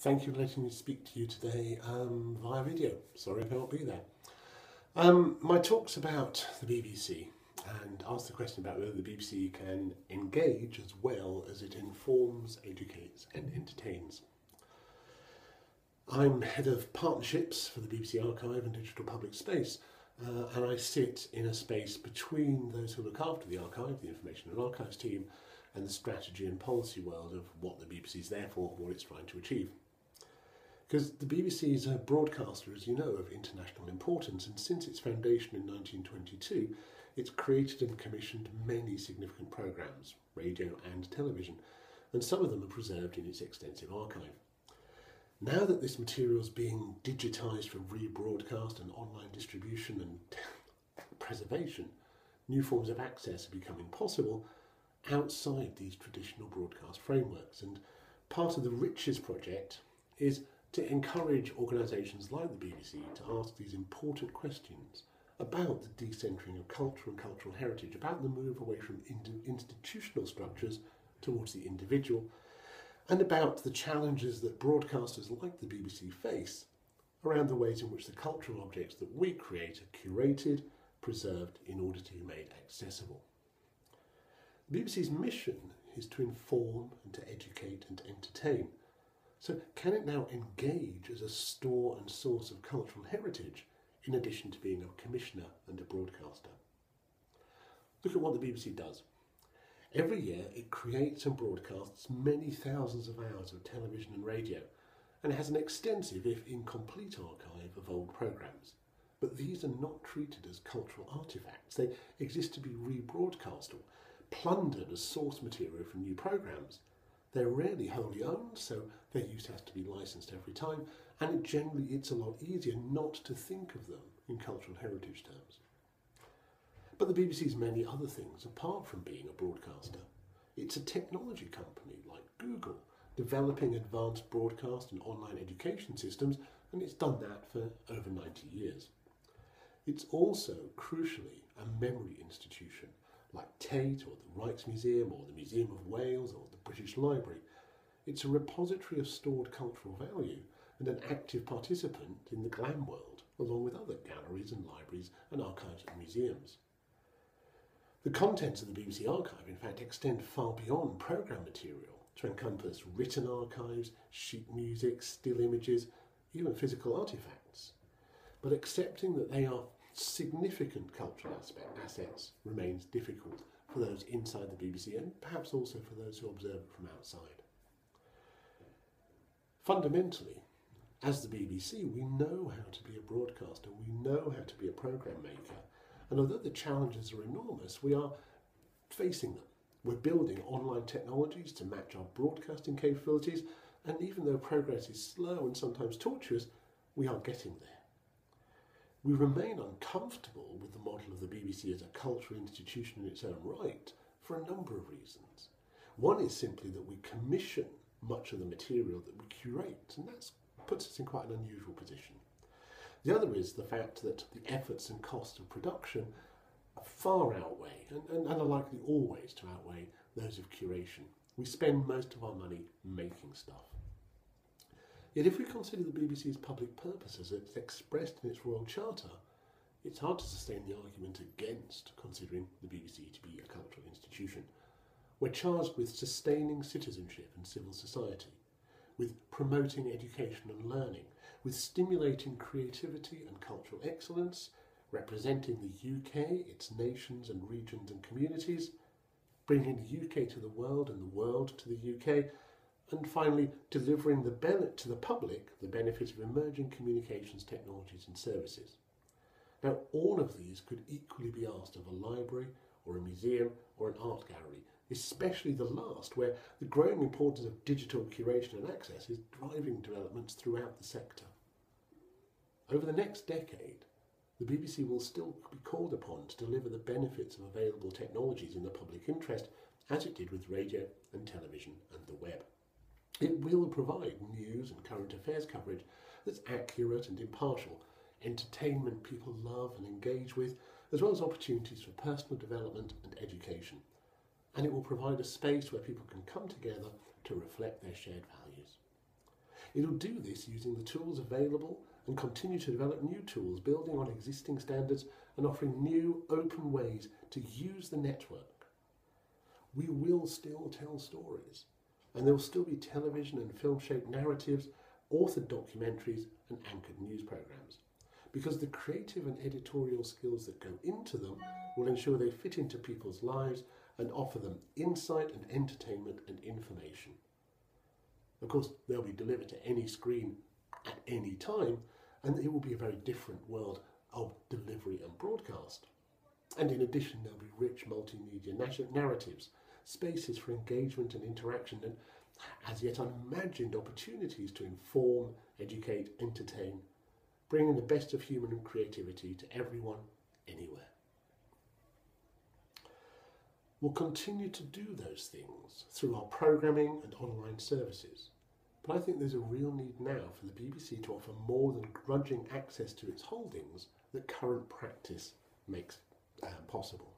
Thank you for letting me speak to you today via video. Sorry I can't be there. My talk's about the BBC and ask the question about whether the BBC can engage as well as it informs, educates and entertains. I'm head of partnerships for the BBC Archive and Digital Public Space, and I sit in a space between those who look after the archive, the Information and Archives team, and the strategy and policy world of what the BBC is there for, what it's trying to achieve. Because the BBC is a broadcaster, as you know, of international importance, and since its foundation in 1922, it's created and commissioned many significant programmes, radio and television, and some of them are preserved in its extensive archive. Now that this material is being digitised for rebroadcast and online distribution and preservation, new forms of access are becoming possible outside these traditional broadcast frameworks, and part of the Riches project is to encourage organisations like the BBC to ask these important questions about the decentering of culture and cultural heritage, about the move away from institutional structures towards the individual, and about the challenges that broadcasters like the BBC face around the ways in which the cultural objects that we create are curated, preserved in order to be made accessible. The BBC's mission is to inform and to educate and to entertain. So can it now engage as a store and source of cultural heritage in addition to being a commissioner and a broadcaster? Look at what the BBC does. Every year it creates and broadcasts many thousands of hours of television and radio, and it has an extensive, if incomplete, archive of old programmes. But these are not treated as cultural artefacts. They exist to be rebroadcast or plundered as source material for new programmes. They're rarely wholly owned, so their use has to be licensed every time, and generally it's a lot easier not to think of them in cultural heritage terms. But the BBC is many other things apart from being a broadcaster. It's a technology company like Google, developing advanced broadcast and online education systems, and it's done that for over 90 years. It's also, crucially, a memory institution, like Tate or the Rijksmuseum or the Museum of Wales or the British Library. It's a repository of stored cultural value and an active participant in the GLAM world, along with other galleries and libraries and archives and museums. The contents of the BBC Archive, in fact, extend far beyond programme material to encompass written archives, sheet music, still images, even physical artefacts. But accepting that they are significant cultural assets remains difficult for those inside the BBC and perhaps also for those who observe it from outside. Fundamentally, as the BBC, we know how to be a broadcaster, we know how to be a programme maker, and although the challenges are enormous, we are facing them. We're building online technologies to match our broadcasting capabilities, and even though progress is slow and sometimes tortuous, we are getting there. We remain uncomfortable with the model of the BBC as a cultural institution in its own right for a number of reasons. One is simply that we commission much of the material that we curate, and that puts us in quite an unusual position. The other is the fact that the efforts and costs of production far outweigh, and are likely always to outweigh, those of curation. We spend most of our money making stuff. Yet if we consider the BBC's public purpose as it's expressed in its Royal Charter, it's hard to sustain the argument against considering the BBC to be a cultural institution. We're charged with sustaining citizenship and civil society, with promoting education and learning, with stimulating creativity and cultural excellence, representing the UK, its nations and regions and communities, bringing the UK to the world and the world to the UK, and finally delivering to the public the benefits of emerging communications technologies and services. Now, all of these could equally be asked of a library or a museum or an art gallery, especially the last, where the growing importance of digital curation and access is driving developments throughout the sector. Over the next decade, the BBC will still be called upon to deliver the benefits of available technologies in the public interest, as it did with radio and television and the web. It will provide news and current affairs coverage that's accurate and impartial, entertainment people love and engage with, as well as opportunities for personal development and education. And it will provide a space where people can come together to reflect their shared values. It'll do this using the tools available and continue to develop new tools, building on existing standards and offering new, open ways to use the network. We will still tell stories, and there will still be television and film-shaped narratives, authored documentaries and anchored news programmes, because the creative and editorial skills that go into them will ensure they fit into people's lives and offer them insight and entertainment and information. Of course, they'll be delivered to any screen at any time, and it will be a very different world of delivery and broadcast. And in addition, there'll be rich multimedia narratives, spaces for engagement and interaction, and as yet unimagined opportunities to inform, educate, entertain, bringing the best of human creativity to everyone, anywhere. We'll continue to do those things through our programming and online services. But I think there's a real need now for the BBC to offer more than grudging access to its holdings that current practice makes possible.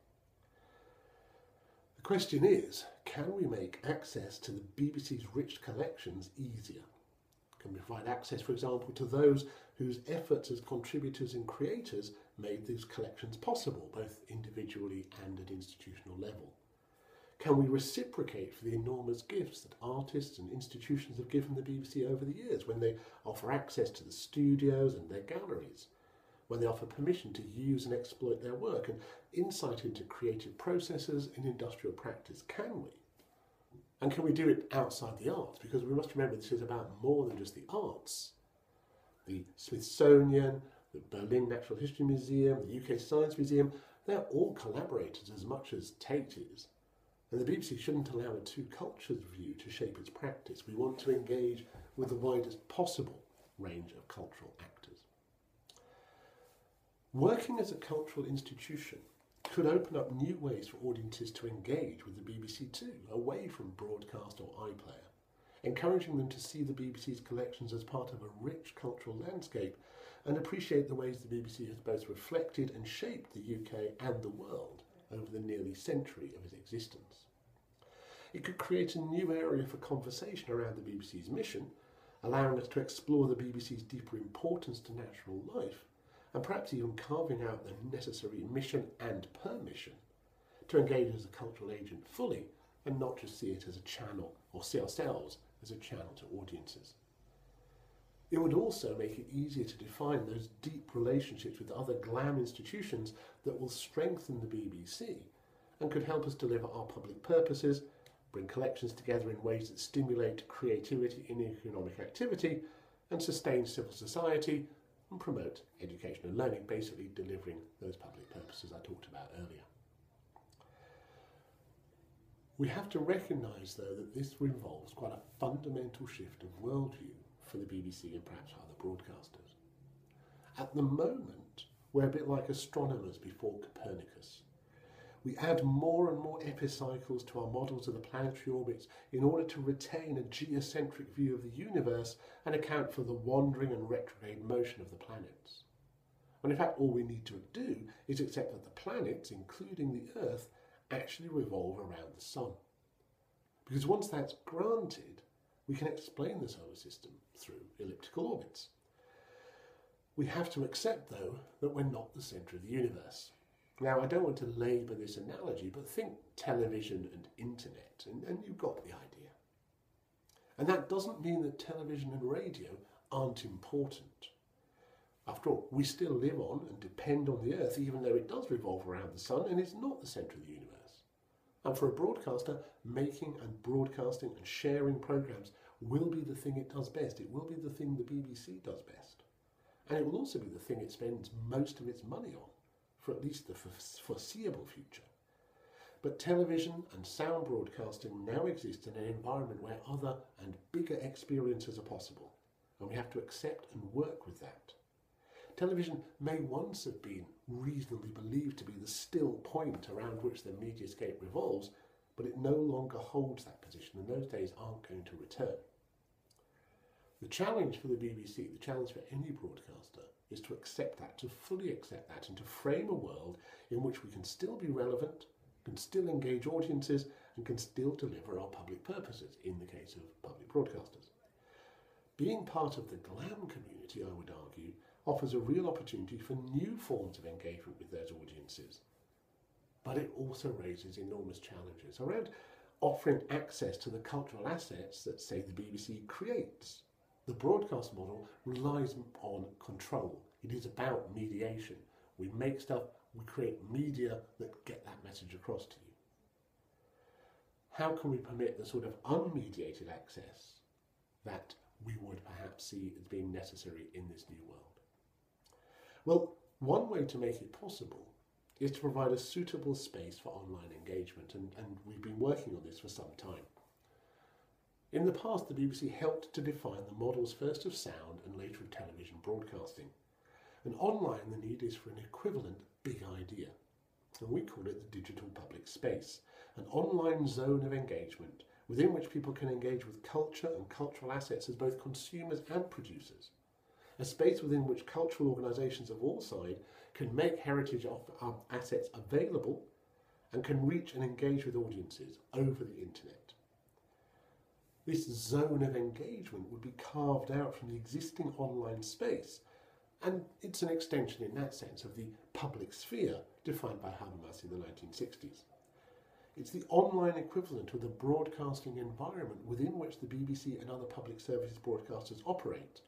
The question is, can we make access to the BBC's rich collections easier? Can we provide access, for example, to those whose efforts as contributors and creators made these collections possible, both individually and at institutional level? Can we reciprocate for the enormous gifts that artists and institutions have given the BBC over the years when they offer access to the studios and their galleries, when they offer permission to use and exploit their work and insight into creative processes and industrial practice? Can we? And can we do it outside the arts? Because we must remember this is about more than just the arts. The Smithsonian, the Berlin Natural History Museum, the UK Science Museum, they're all collaborators as much as Tate is. And the BBC shouldn't allow a two-cultures view to shape its practice. We want to engage with the widest possible range of cultural actors. Working as a cultural institution could open up new ways for audiences to engage with the BBC too, away from broadcast or iPlayer, encouraging them to see the BBC's collections as part of a rich cultural landscape and appreciate the ways the BBC has both reflected and shaped the UK and the world over the nearly century of its existence. It could create a new area for conversation around the BBC's mission, allowing us to explore the BBC's deeper importance to national life, and perhaps even carving out the necessary mission and permission to engage as a cultural agent fully and not just see it as a channel or see ourselves as a channel to audiences. It would also make it easier to define those deep relationships with other GLAM institutions that will strengthen the BBC and could help us deliver our public purposes, bring collections together in ways that stimulate creativity in economic activity and sustain civil society and promote education and learning, basically delivering those public purposes I talked about earlier. We have to recognise, though, that this involves quite a fundamental shift of worldview for the BBC and perhaps other broadcasters. At the moment, we're a bit like astronomers before Copernicus. We add more and more epicycles to our models of the planetary orbits in order to retain a geocentric view of the universe and account for the wandering and retrograde motion of the planets. When in fact all we need to do is accept that the planets, including the Earth, actually revolve around the Sun. Because once that's granted, we can explain the solar system through elliptical orbits. We have to accept, though, that we're not the centre of the universe. Now, I don't want to labour this analogy, but think television and internet, and you've got the idea. And that doesn't mean that television and radio aren't important. After all, we still live on and depend on the Earth, even though it does revolve around the Sun and is not the centre of the universe. And for a broadcaster, making and broadcasting and sharing programmes will be the thing it does best. It will be the thing the BBC does best. And it will also be the thing it spends most of its money on, for at least the foreseeable future. But television and sound broadcasting now exist in an environment where other and bigger experiences are possible, and we have to accept and work with that. Television may once have been reasonably believed to be the still point around which the mediascape revolves, but it no longer holds that position, and those days aren't going to return. The challenge for the BBC, the challenge for any broadcaster, is to accept that, to fully accept that, and to frame a world in which we can still be relevant, can still engage audiences, and can still deliver our public purposes, in the case of public broadcasters. Being part of the GLAM community, I would argue, offers a real opportunity for new forms of engagement with those audiences. But it also raises enormous challenges around offering access to the cultural assets that, say, the BBC creates. The broadcast model relies on control. It is about mediation. We make stuff, we create media that get that message across to you. How can we permit the sort of unmediated access that we would perhaps see as being necessary in this new world? Well, one way to make it possible is to provide a suitable space for online engagement, and we've been working on this for some time. In the past, the BBC helped to define the models first of sound and later of television broadcasting. And online, the need is for an equivalent big idea, and we call it the digital public space, an online zone of engagement within which people can engage with culture and cultural assets as both consumers and producers. A space within which cultural organisations of all sides can make heritage assets available and can reach and engage with audiences over the internet. This zone of engagement would be carved out from the existing online space, and it's an extension in that sense of the public sphere defined by Habermas in the 1960s. It's the online equivalent of the broadcasting environment within which the BBC and other public services broadcasters operate,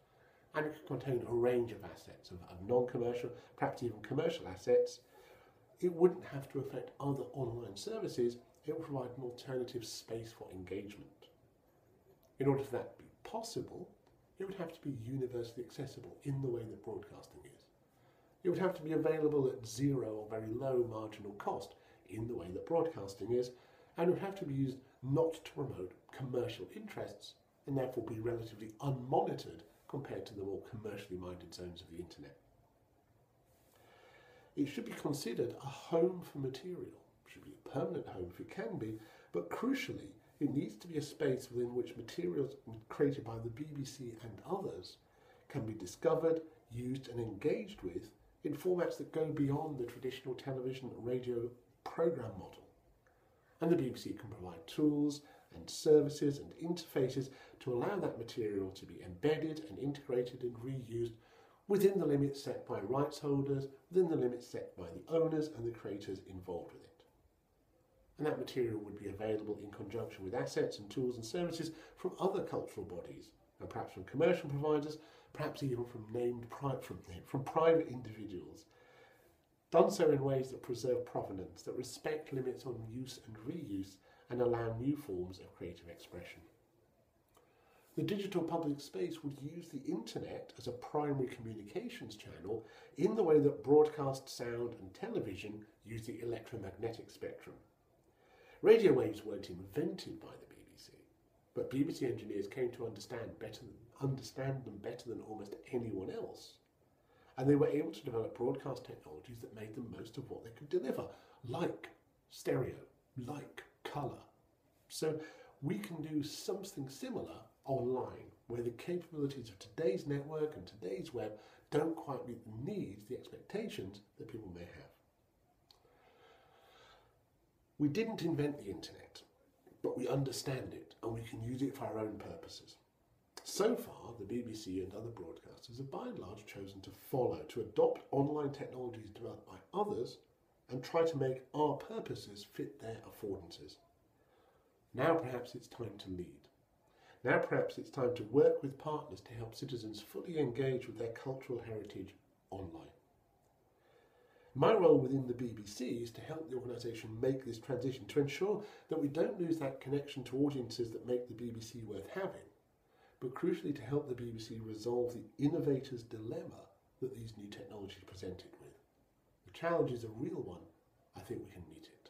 and it can contain a range of assets, of non-commercial, perhaps even commercial assets. It wouldn't have to affect other online services. It would provide an alternative space for engagement. In order for that to be possible, it would have to be universally accessible in the way that broadcasting is. It would have to be available at zero or very low marginal cost in the way that broadcasting is, and it would have to be used not to promote commercial interests and therefore be relatively unmonitored compared to the more commercially minded zones of the internet. It should be considered a home for material. It should be a permanent home if it can be, but crucially, it needs to be a space within which materials created by the BBC and others can be discovered, used and engaged with in formats that go beyond the traditional television and radio programme model. And the BBC can provide tools and services and interfaces to allow that material to be embedded and integrated and reused within the limits set by rights holders, within the limits set by the owners and the creators involved with it. And that material would be available in conjunction with assets and tools and services from other cultural bodies, and perhaps from commercial providers, perhaps even from private individuals, done so in ways that preserve provenance, that respect limits on use and reuse, and allow new forms of creative expression. The digital public space would use the internet as a primary communications channel in the way that broadcast sound and television use the electromagnetic spectrum. Radio waves weren't invented by the BBC, but BBC engineers came to understand them better than almost anyone else. And they were able to develop broadcast technologies that made the most of what they could deliver, like stereo, like colour. So we can do something similar online, where the capabilities of today's network and today's web don't quite meet the needs, the expectations that people may have. We didn't invent the internet, but we understand it and we can use it for our own purposes. So far, the BBC and other broadcasters have by and large chosen to follow, to adopt online technologies developed by others and try to make our purposes fit their affordances. Now perhaps it's time to lead. Now perhaps it's time to work with partners to help citizens fully engage with their cultural heritage online. My role within the BBC is to help the organisation make this transition, to ensure that we don't lose that connection to audiences that make the BBC worth having, but crucially to help the BBC resolve the innovator's dilemma that these new technologies present it with. The challenge is a real one. I think we can meet it.